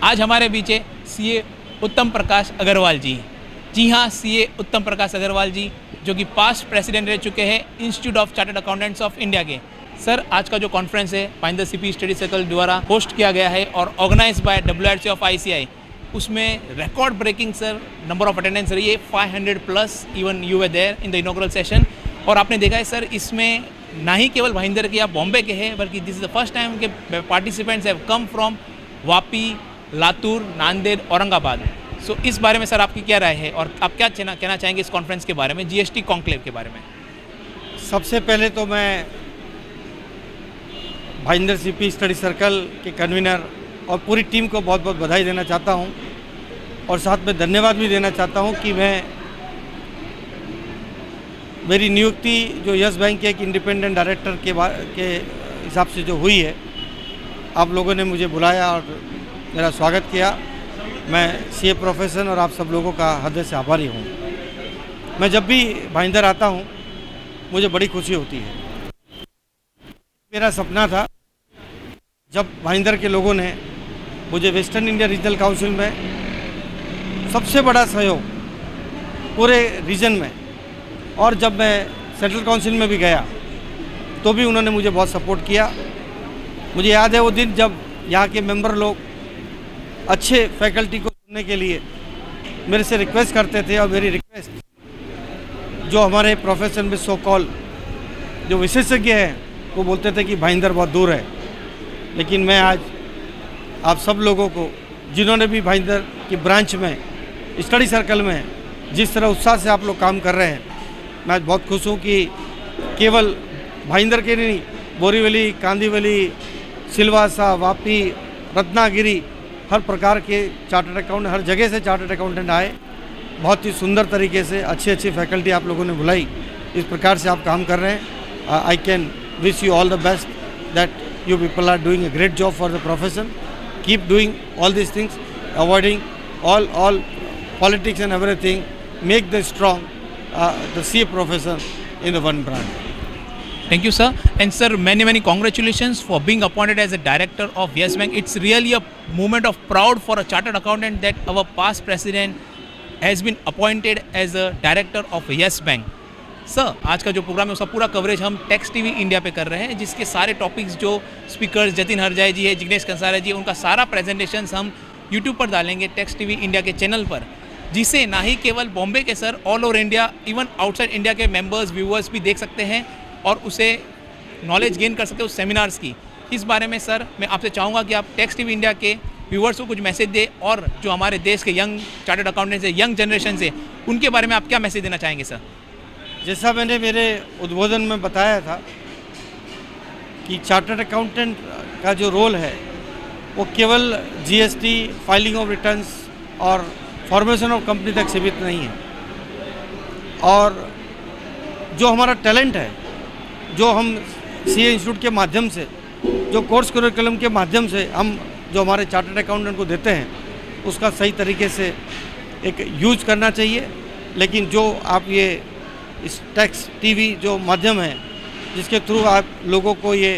आज हमारे बीच है सीए उत्तम प्रकाश अग्रवाल जी। जी हाँ, सीए उत्तम प्रकाश अग्रवाल जी जो कि पास्ट प्रेसिडेंट रह चुके हैं institute of chartered accountants of India के। सर, आज का जो कॉन्फ्रेंस है महिंदर सीपी स्टडी सर्कल द्वारा होस्ट किया गया है और organise by WRC of ICI, उसमें record breaking sir number of attendance रही है 500+। Even you were there in the inaugural session. और आपने देखा है सर, इसमें ना ही केवल महिंदर के या बॉम्बे के हैं, बल्कि this is the first time के participants have come from Vapi, Latur, Nanded, Aurangabad. So इस बारे में सर आपकी क्या राय है और आप क्या कहना चाहेंगे इस कॉन्फ्रेंस के बारे में, GST कॉन्क्लेव के बारे में? सबसे पहले तो मैं महिंदर सीपी स्टडी सर्कल के कन्वीनर और पूरी टीम को बहुत बहुत बधाई देना चाहता हूं और साथ में धन्यवाद भी देना चाहता हूं कि मेरी नियुक्ति जो यस बैंक के एक इंडिपेंडेंट डायरेक्टर के हिसाब से जो हुई है, आप लोगों ने मुझे बुलाया और मेरा स्वागत किया। मैं सीए प्रोफेशन और आप सब लोगों का हृदय से आभारी हूँ। मैं जब भी महिंदर आता हूँ मुझे बड़ी खुशी होती है। मेरा सपना था जब महिंदर के लोगों ने मुझे वेस्टर्न इंडिया रीजनल काउंसिल में सबसे बड़ा सहयोग पूरे रीजन में, और जब मैं सेंट्रल काउंसिल में भी गया तो भी उन्होंने मुझे बहुत सपोर्ट किया। मुझे याद है वो दिन जब यहाँ के मेंबर लोग अच्छे फैकल्टी को सुनने के लिए मेरे से रिक्वेस्ट करते थे, और मेरी रिक्वेस्ट जो हमारे प्रोफेशन में सो कॉल जो विशेषज्ञ हैं वो बोलते थे कि महिंदर बहुत दूर है, लेकिन मैं आज आप सब लोगों को जिन्होंने भी महिंदर की ब्रांच में स्टडी सर्कल में जिस तरह उत्साह से आप लोग काम कर रहे हैं, मैं आज बहुत खुश हूँ कि केवल महिंदर के नहीं, बोरीवली, कांदीवली, सिलवासा, वापी, रत्नागिरी, हर प्रकार के चार्टर्ड अकाउंटेंट, हर जगह से चार्टर्ड अकाउंटेंट आए। बहुत ही सुंदर तरीके से अच्छी फैकल्टी आप लोगों ने बुलाई। इस प्रकार से आप काम कर रहे हैं। I can wish you all the best that you people are doing a great job for the profession. Keep doing all these things, avoiding all politics and everything. Make the strong the CA profession in the one branch. Thank you, sir. And sir, many congratulations for being appointed as a director of Yes Bank. It's really a moment of proud for a chartered accountant that our past president has been appointed as a director of Yes Bank. Sir, आज का जो programme है उसका पूरा coverage हम text TV India पे कर रहे हैं, जिसके सारे टॉपिक्स जो स्पीकर्स जतिन हरजाई जी है, जिग्नेश कंसारा जी, उनका सारा प्रेजेंटेशंस हम यूट्यूब पर डालेंगे टेक्स्ट टीवी इंडिया के चैनल पर, जिसे ना ही केवल बॉम्बे के sir, all over India, even outside India के मेंबर्स, व्यूअर्स भी देख सकते हैं और उसे नॉलेज गेन कर सकते हैं उस सेमिनार्स की। इस बारे में सर मैं आपसे चाहूँगा कि आप टेक्स्ट टीवी इंडिया के व्यूअर्स को कुछ मैसेज दें, और जो हमारे देश के यंग चार्टर्ड अकाउंटेंट्स है, यंग जनरेशन से, उनके बारे में आप क्या मैसेज देना चाहेंगे सर? जैसा मैंने मेरे उद्बोधन में बताया था कि चार्टर्ड अकाउंटेंट का जो रोल है वो केवल GST, फाइलिंग ऑफ रिटर्न्स और फॉर्मेशन ऑफ कंपनी तक सीमित नहीं है। और जो हमारा टैलेंट है, जो हम CA इंस्टीट्यूट के माध्यम से, जो कोर्स करिकुलम के माध्यम से हम जो हमारे चार्टर्ड अकाउंटेंट को देते हैं, उसका सही तरीके से एक यूज करना चाहिए। लेकिन जो आप ये इस टेक्स्ट टीवी जो माध्यम है जिसके थ्रू आप लोगों को ये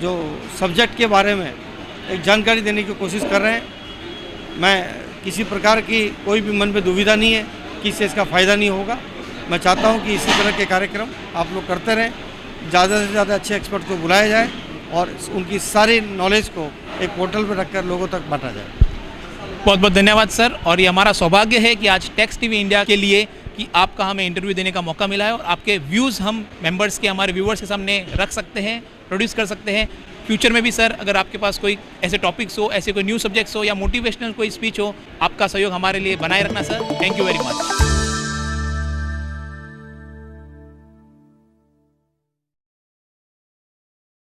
जो सब्जेक्ट के बारे में एक जानकारी देने की कोशिश कर रहे हैं, मैं किसी प्रकार की कोई भी मन में दुविधा नहीं है कि इससे इसका फ़ायदा नहीं होगा। मैं चाहता हूं कि इसी तरह के कार्यक्रम आप लोग करते रहें, ज़्यादा से ज़्यादा अच्छे एक्सपर्ट को बुलाया जाए और उनकी सारी नॉलेज को एक पोर्टल पर रखकर लोगों तक बांटा जाए। बहुत बहुत धन्यवाद सर। और ये हमारा सौभाग्य है कि आज टेक्स्ट टीवी इंडिया के लिए कि आपका हमें इंटरव्यू देने का मौका मिला है, और आपके व्यूज़ हम मेंबर्स के, हमारे व्यूअर्स के सामने रख सकते हैं, प्रोड्यूस कर सकते हैं। फ्यूचर में भी सर अगर आपके पास कोई ऐसे टॉपिक्स हो, ऐसे कोई न्यू सब्जेक्ट्स हो या मोटिवेशनल कोई स्पीच हो, आपका सहयोग हमारे लिए बनाए रखना sir. Thank you very much.